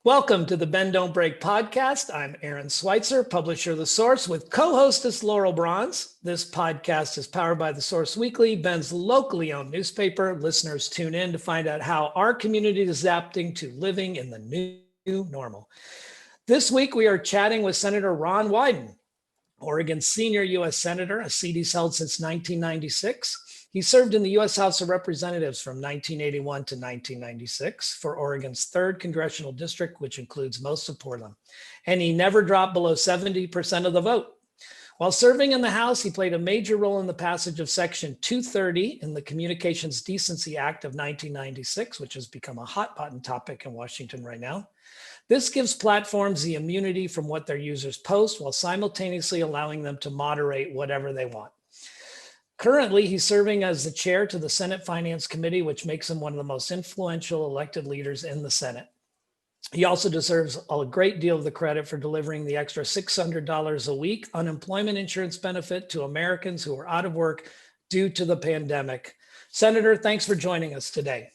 Welcome to the Bend Don't Break podcast. I'm Aaron Switzer, publisher of The Source, with co-hostess Laurel Brauns. This podcast is powered by The Source Weekly, Bend's locally owned newspaper. Listeners tune in to find out how our community is adapting to living in the new normal. This week, we are chatting with Senator Ron Wyden, Oregon's senior U.S. Senator, a seat he's held since 1996. He served in the U.S. House of Representatives from 1981 to 1996 for Oregon's 3rd Congressional District, which includes most of Portland. And he never dropped below 70% of the vote. While serving in the House, he played a major role in the passage of Section 230 in the Communications Decency Act of 1996, which has become a hot button topic in Washington right now. This gives platforms the immunity from what their users post while simultaneously allowing them to moderate whatever they want. Currently, he's serving as the chair to the Senate Finance Committee, which makes him one of the most influential elected leaders in the Senate. He also deserves a great deal of the credit for delivering the extra $600 a week unemployment insurance benefit to Americans who are out of work due to the pandemic. Senator, thanks for joining us today.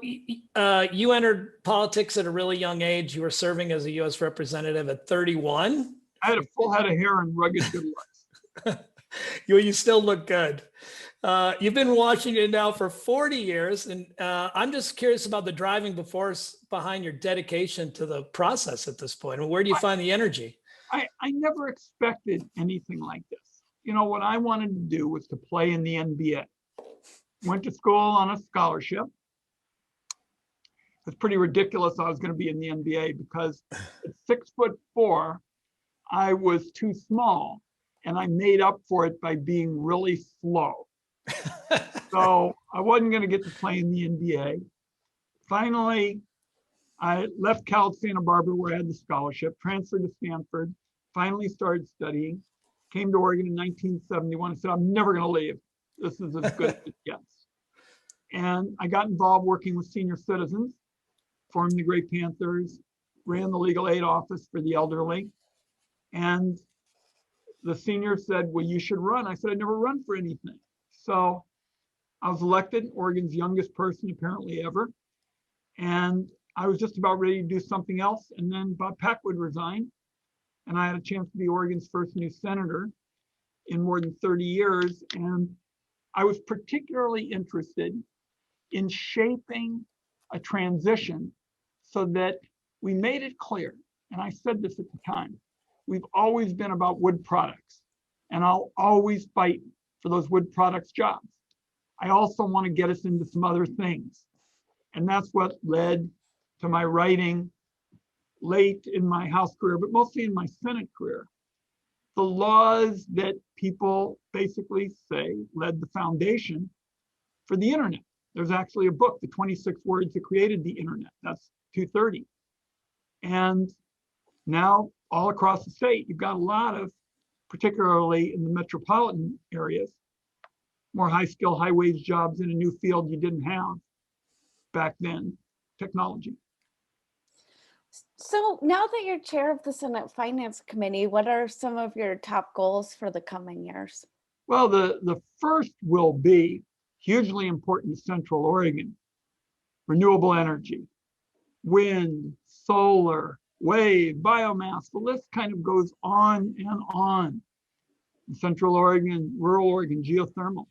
You entered politics at a really young age. You were serving as a U.S. representative at 31. I had a full head of hair and rugged good looks. You still look good. You've been in Washington now for 40 years, and I'm just curious about the driving force behind your dedication to the process at this point. And where do you find the energy? I never expected anything like this. You know, what I wanted to do was to play in the NBA. Went to school on a scholarship. It's pretty ridiculous I was going to be in the NBA because at 6'4", I was too small. And I made up for it by being really slow. So I wasn't going to get to play in the NBA. Finally, I left Cal Santa Barbara where I had the scholarship, transferred to Stanford, finally started studying, came to Oregon in 1971. I said, I'm never going to leave. This is as good as it gets. And I got involved working with senior citizens, formed the Great Panthers, ran the legal aid office for the elderly. And the senior said, well, you should run. I said, I'd never run for anything. So I was elected, Oregon's youngest person apparently ever. And I was just about ready to do something else. And then Bob Packwood resigned. And I had a chance to be Oregon's first new senator in more than 30 years. And I was particularly interested in shaping a transition so that we made it clear. And I said this at the time. We've always been about wood products, and I'll always fight for those wood products jobs. I also want to get us into some other things. And that's what led to my writing late in my House career, but mostly in my Senate career. The laws that people basically say led the foundation for the internet. There's actually a book, The 26 Words That Created the Internet. That's 230. And now, all across the state, you've got a lot of, particularly in the metropolitan areas, more high-skill, high-wage jobs in a new field you didn't have back then, technology. So now that you're chair of the Senate Finance Committee, what are some of your top goals for the coming years? Well, the first will be hugely important to Central Oregon, renewable energy, wind, solar, wave, biomass, the list kind of goes on and on. In Central Oregon, rural Oregon, geothermal.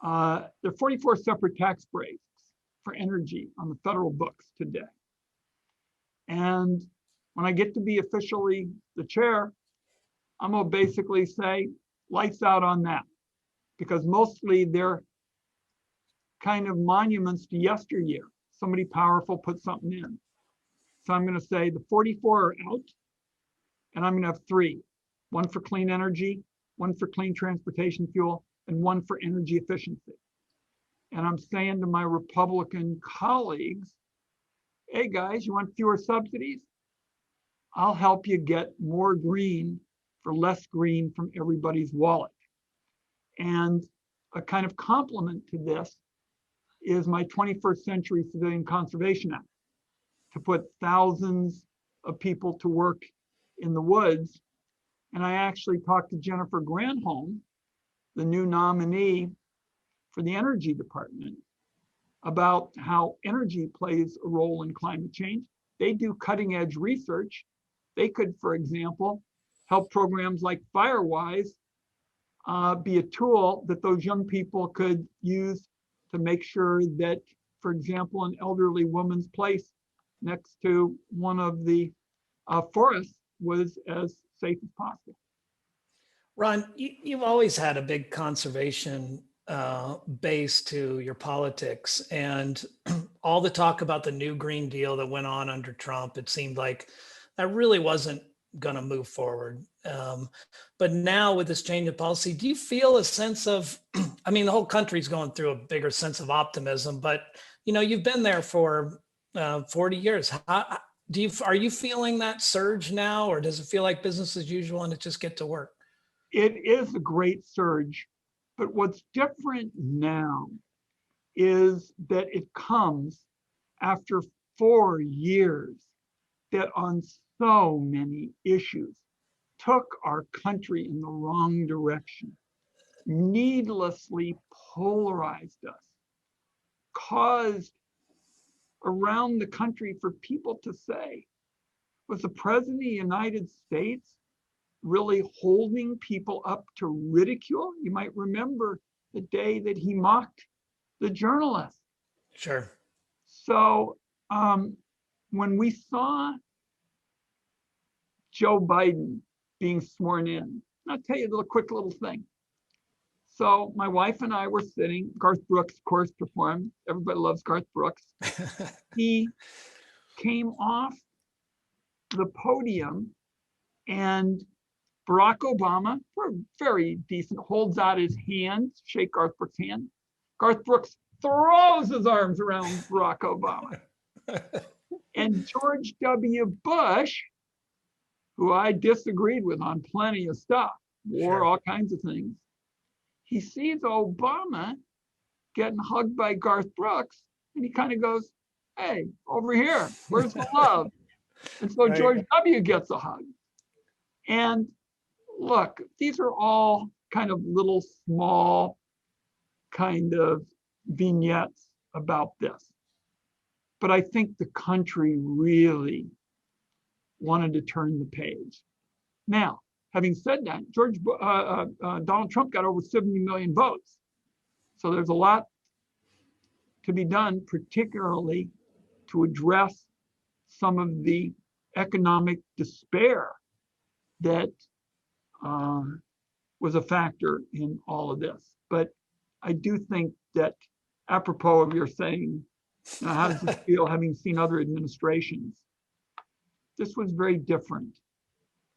There are 44 separate tax breaks for energy on the federal books today. And when I get to be officially the chair, I'm gonna basically say, lights out on that. Because mostly they're kind of monuments to yesteryear. Somebody powerful put something in. So I'm going to say the 44 are out, and I'm going to have 3. One for clean energy, one for clean transportation fuel, and one for energy efficiency. And I'm saying to my Republican colleagues, hey guys, you want fewer subsidies? I'll help you get more green for less green from everybody's wallet. And a kind of complement to this is my 21st Century Civilian Conservation Act, to put thousands of people to work in the woods. And I actually talked to Jennifer Granholm, the new nominee for the Energy Department, about how energy plays a role in climate change. They do cutting edge research. They could, for example, help programs like Firewise be a tool that those young people could use to make sure that, for example, an elderly woman's place next to one of the forests was as safe as possible. Ron, you've always had a big conservation base to your politics, and all the talk about the new Green Deal that went on under Trump, it seemed like that really wasn't going to move forward. But now with this change of policy, do you feel a sense of, I mean, the whole country's going through a bigger sense of optimism, but you've been there for 40 years. Are you feeling that surge now, or does it feel like business as usual and it just get to work? It is a great surge, but what's different now is that it comes after 4 years that on so many issues took our country in the wrong direction, needlessly polarized us, caused around the country for people to say, was the President of the United States really holding people up to ridicule? You might remember the day that he mocked the journalist. Sure. So when we saw Joe Biden being sworn in, I'll tell you a quick little thing. So my wife and I were sitting, Garth Brooks, of course, performed. Everybody loves Garth Brooks. He came off the podium and Barack Obama, very decent, holds out his hand, shake Garth Brooks' hand. Garth Brooks throws his arms around Barack Obama. And George W. Bush, who I disagreed with on plenty of stuff, wore all kinds of things, he sees Obama getting hugged by Garth Brooks, and he kind of goes, hey, over here, where's the love? And so George W. gets a hug. And look, these are all kind of little small kind of vignettes about this. But I think the country really wanted to turn the page. Now, having said that, Donald Trump got over 70 million votes. So there's a lot to be done, particularly to address some of the economic despair that was a factor in all of this. But I do think that, apropos of your saying, how does this feel having seen other administrations? This was very different,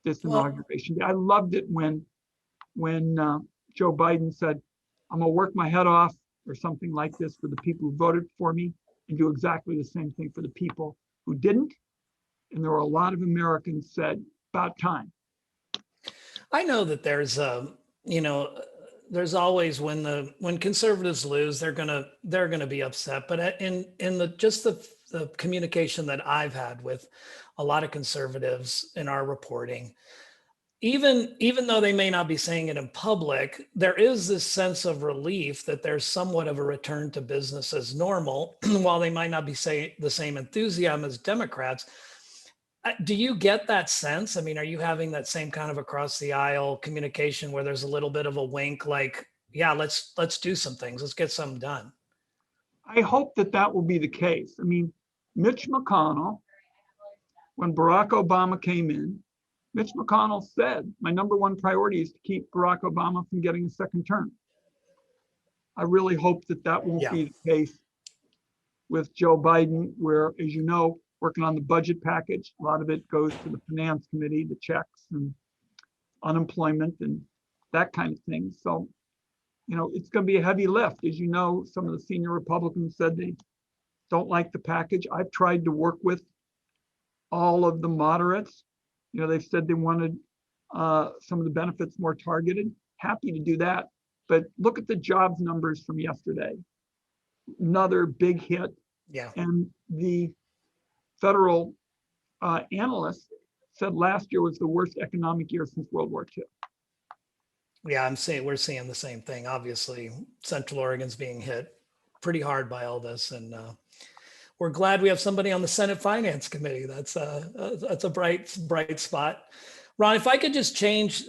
this inauguration. I loved it when Joe Biden said, I'm gonna work my head off or something like this for the people who voted for me and do exactly the same thing for the people who didn't. And there were a lot of Americans said, about time. I know that there's there's always when conservatives lose, they're gonna be upset. But in the communication that I've had with a lot of conservatives in our reporting, even though they may not be saying it in public, there is this sense of relief that there's somewhat of a return to business as normal, while they might not be saying the same enthusiasm as Democrats. Do you get that sense? I mean, are you having that same kind of across the aisle communication where there's a little bit of a wink, like, yeah, let's do some things, let's get something done? I hope that will be the case. I mean, Mitch McConnell, when Barack Obama came in, Mitch McConnell said, my number one priority is to keep Barack Obama from getting a second term. I really hope that won't be the case with Joe Biden, where, as you know, working on the budget package, a lot of it goes to the finance committee, the checks and unemployment and that kind of thing. So, it's going to be a heavy lift. As you know, some of the senior Republicans said they don't like the package. I've tried to work with all of the moderates. They've said they wanted some of the benefits more targeted. Happy to do that. But look at the jobs numbers from yesterday. Another big hit. Yeah. And the federal analysts said last year was the worst economic year since World War II. Yeah, we're seeing the same thing. Obviously, Central Oregon's being hit pretty hard by all this. And we're glad we have somebody on the Senate Finance Committee. That's a bright spot. Ron, if I could just change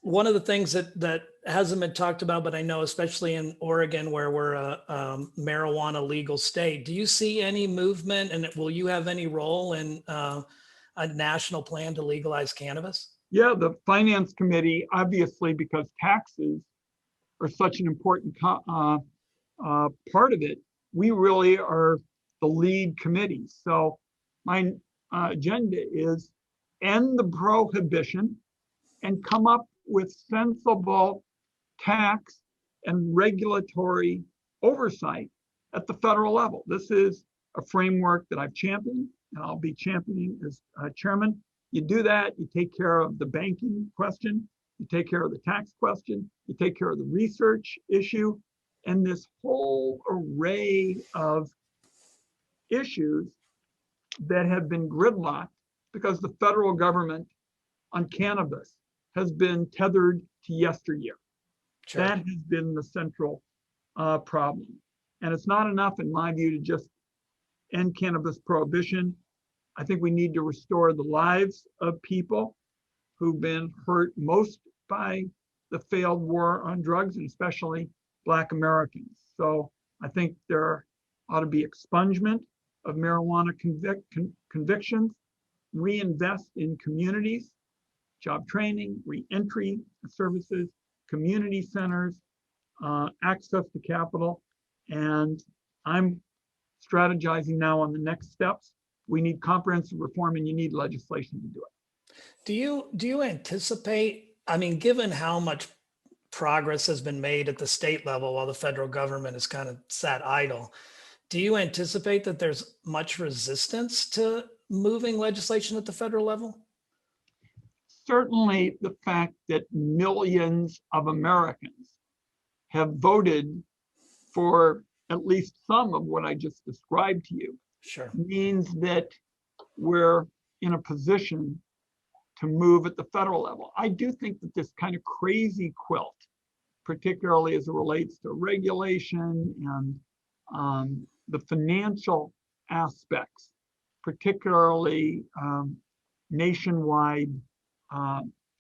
one of the things that hasn't been talked about, but I know especially in Oregon where we're a marijuana legal state, do you see any movement and will you have any role in a national plan to legalize cannabis? Yeah, the Finance Committee, obviously, because taxes are such an important part of it, we really are the lead committee. So my agenda is end the prohibition and come up with sensible tax and regulatory oversight at the federal level. This is a framework that I've championed and I'll be championing as chairman. You do that, you take care of the banking question, you take care of the tax question, you take care of the research issue, and this whole array of issues that have been gridlocked because the federal government on cannabis has been tethered to yesteryear. Sure. That has been the central problem. And it's not enough, in my view, to just end cannabis prohibition. I think we need to restore the lives of people who've been hurt most by the failed war on drugs, and especially Black Americans. So I think there ought to be expungement of marijuana convictions, reinvest in communities, job training, re-entry services, community centers, access to capital. And I'm strategizing now on the next steps. We need comprehensive reform and you need legislation to do it. Do you anticipate, I mean, given how much progress has been made at the state level while the federal government has kind of sat idle, do you anticipate that there's much resistance to moving legislation at the federal level? Certainly the fact that millions of Americans have voted for at least some of what I just described to you Sure. means that we're in a position to move at the federal level. I do think that this kind of crazy quilt, particularly as it relates to regulation and the financial aspects, particularly nationwide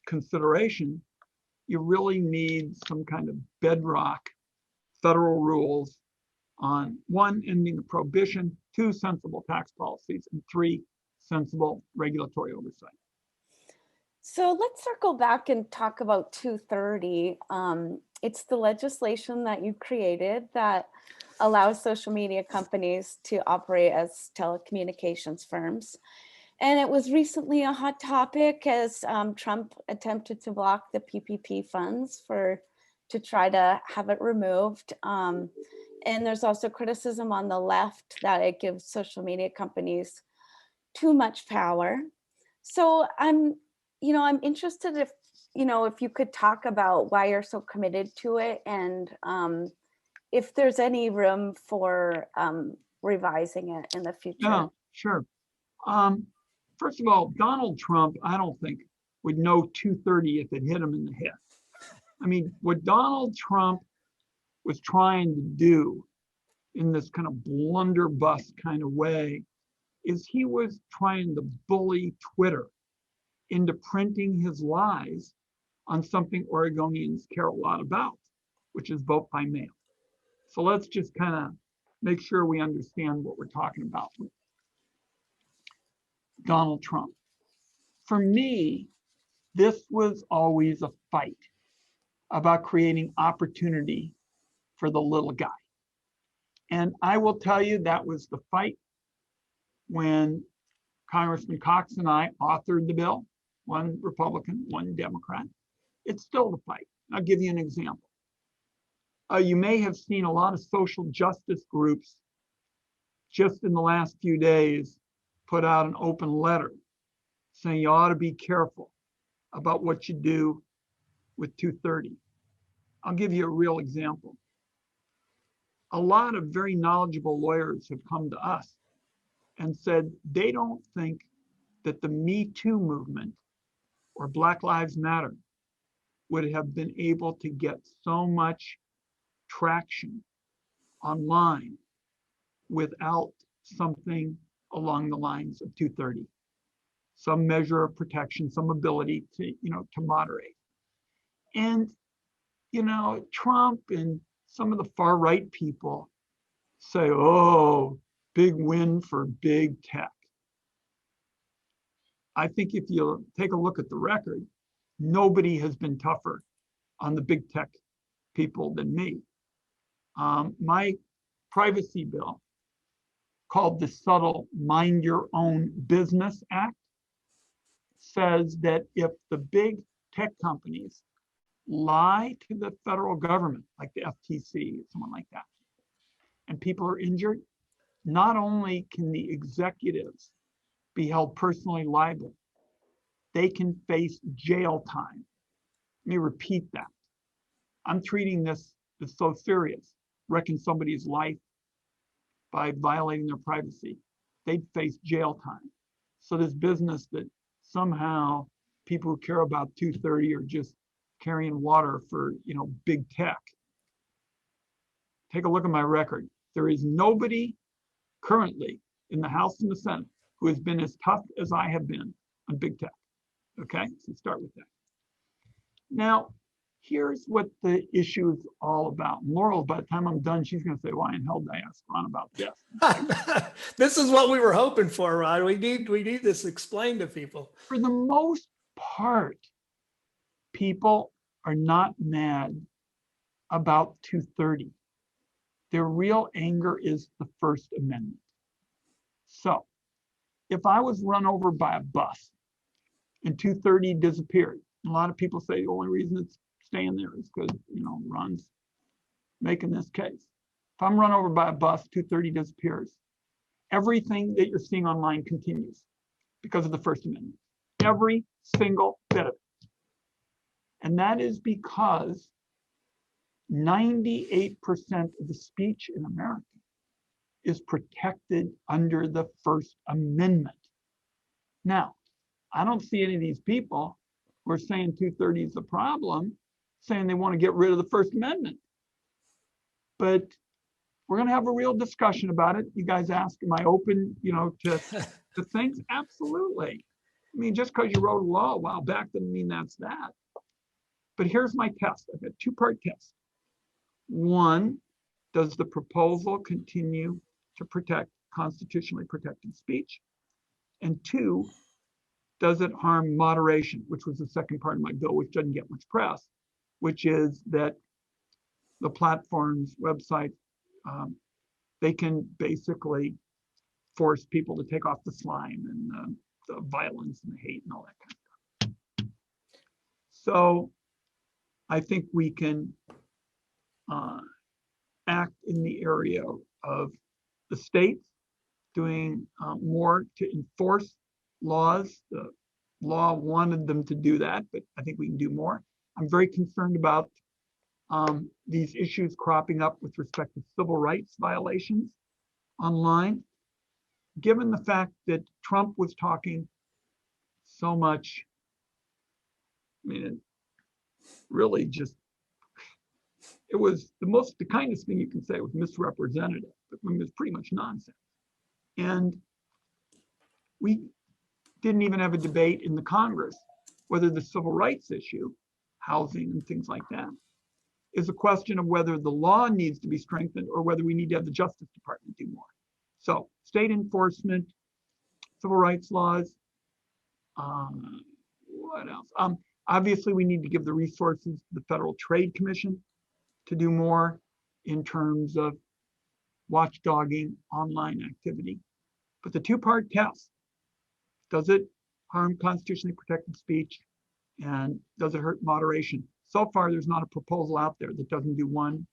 consideration, you really need some kind of bedrock federal rules on 1, ending the prohibition, 2, sensible tax policies, and 3, sensible regulatory oversight. So let's circle back and talk about 230. It's the legislation that you created that allows social media companies to operate as telecommunications firms. And it was recently a hot topic as Trump attempted to block the PPP funds to try to have it removed. And there's also criticism on the left that it gives social media companies too much power. So I'm interested if you could talk about why you're so committed to it and if there's any room for revising it in the future. Yeah, sure. First of all, Donald Trump, I don't think would know 230 if it hit him in the head. I mean, what Donald Trump was trying to do in this kind of blunderbuss kind of way is he was trying to bully Twitter into printing his lies on something Oregonians care a lot about, which is vote by mail. So let's just kind of make sure we understand what we're talking about with Donald Trump. For me, this was always a fight about creating opportunity for the little guy. And I will tell you that was the fight when Congressman Cox and I authored the bill, one Republican, one Democrat. It's still the fight. I'll give you an example. You may have seen a lot of social justice groups just in the last few days put out an open letter saying you ought to be careful about what you do with 230. I'll give you a real example. A lot of very knowledgeable lawyers have come to us and said they don't think that the Me Too movement or Black Lives Matter would have been able to get so much traction online without something along the lines of 230, some measure of protection, some ability to, to moderate. And, Trump and some of the far right people say, oh, big win for big tech. I think if you take a look at the record, nobody has been tougher on the big tech people than me. My privacy bill, called the subtle Mind Your Own Business Act, says that if the big tech companies lie to the federal government, like the FTC, someone like that, and people are injured, not only can the executives be held personally liable, they can face jail time. Let me repeat that. I'm treating this as so serious, wrecking somebody's life by violating their privacy. They'd face jail time. So this business that somehow people who care about 230 are just carrying water for, big tech. Take a look at my record. There is nobody currently in the House and the Senate who has been as tough as I have been on big tech. Okay, so start with that. Now, here's what the issue is all about. Laurel, by the time I'm done, she's going to say, why in hell did I ask Ron about this? This is what we were hoping for, Ron. We need this explained to people. For the most part, people are not mad about 230. Their real anger is the First Amendment. So if I was run over by a bus and 230 disappeared, a lot of people say the only reason it's staying there is because, Ron's making this case. If I'm run over by a bus, 230 disappears. Everything that you're seeing online continues because of the First Amendment. Every single bit of it. And that is because 98% of the speech in America is protected under the First Amendment. Now, I don't see any of these people who are saying 230 is the problem, saying they want to get rid of the First Amendment. But we're going to have a real discussion about it. You guys ask, am I open, to things? Absolutely. I mean, just because you wrote a law a while back doesn't mean that's that. But here's my test. I've got a two-part test. One, does the proposal continue to protect constitutionally protected speech? And two, does it harm moderation, which was the second part of my bill, which doesn't get much press, which is that the platforms, websites, they can basically force people to take off the slime and the violence and the hate and all that kind of stuff. So I think we can act in the area of the states doing more to enforce laws. The law wanted them to do that, but I think we can do more. I'm very concerned about these issues cropping up with respect to civil rights violations online. Given the fact that Trump was talking so much, I mean, it really just, it was the kindest thing you can say was misrepresentative. I mean, it was pretty much nonsense. And we didn't even have a debate in the Congress whether the civil rights issue, housing and things like that, is a question of whether the law needs to be strengthened or whether we need to have the Justice Department do more. So state enforcement, civil rights laws, what else? Obviously, we need to give the resources to the Federal Trade Commission to do more in terms of watchdogging online activity. But the two-part test, does it harm constitutionally protected speech and does it hurt moderation? So far, there's not a proposal out there that doesn't do one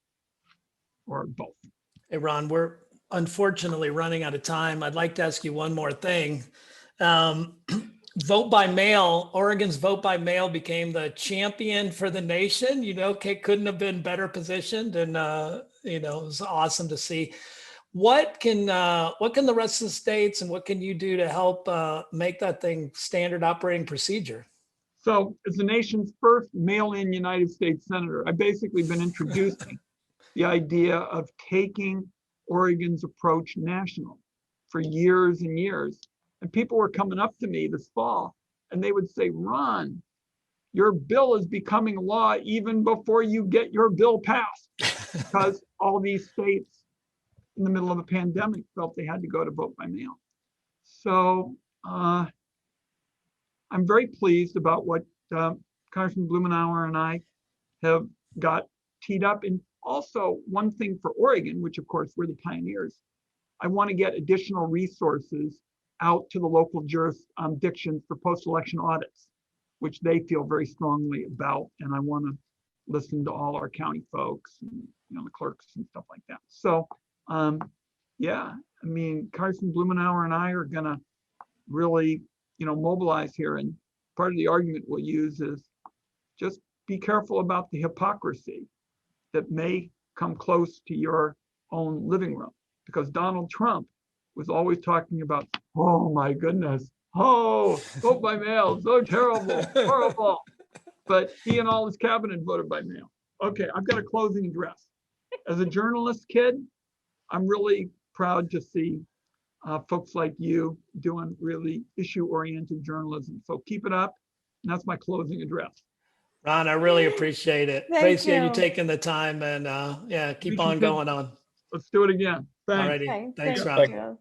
or both. Hey, Ron, we're unfortunately running out of time. I'd like to ask you one more thing. Vote by mail, Oregon's vote by mail became the champion for the nation. Couldn't have been better positioned, and it was awesome to see. What can the rest of the states and what can you do to help make that thing standard operating procedure? So, as the nation's first mail-in United States senator, I've basically been introducing the idea of taking Oregon's approach national for years and years. And people were coming up to me this fall and they would say, Ron, your bill is becoming law even before you get your bill passed, because all these states in the middle of a pandemic felt they had to go to vote by mail. So I'm very pleased about what Congressman Blumenauer and I have got teed up. And also one thing for Oregon, which of course we're the pioneers, I want to get additional resources out to the local jurisdictions for post-election audits, which they feel very strongly about. And I want to listen to all our county folks and the clerks and stuff like that. So yeah, I mean, Congressman Blumenauer and I are gonna really, mobilize here. And part of the argument we'll use is just be careful about the hypocrisy that may come close to your own living room, because Donald Trump was always talking about, oh my goodness, oh, vote by mail, so terrible, horrible. But he and all his cabinet voted by mail. Okay, I've got a closing address. As a journalist kid, I'm really proud to see folks like you doing really issue-oriented journalism. So keep it up. And that's my closing address. Ron, I really appreciate it. Thank Appreciate you you. taking the time and yeah, keep You on too. going on. Let's do it again. Thanks. Alrighty. Okay, Thanks, thank Ron. you.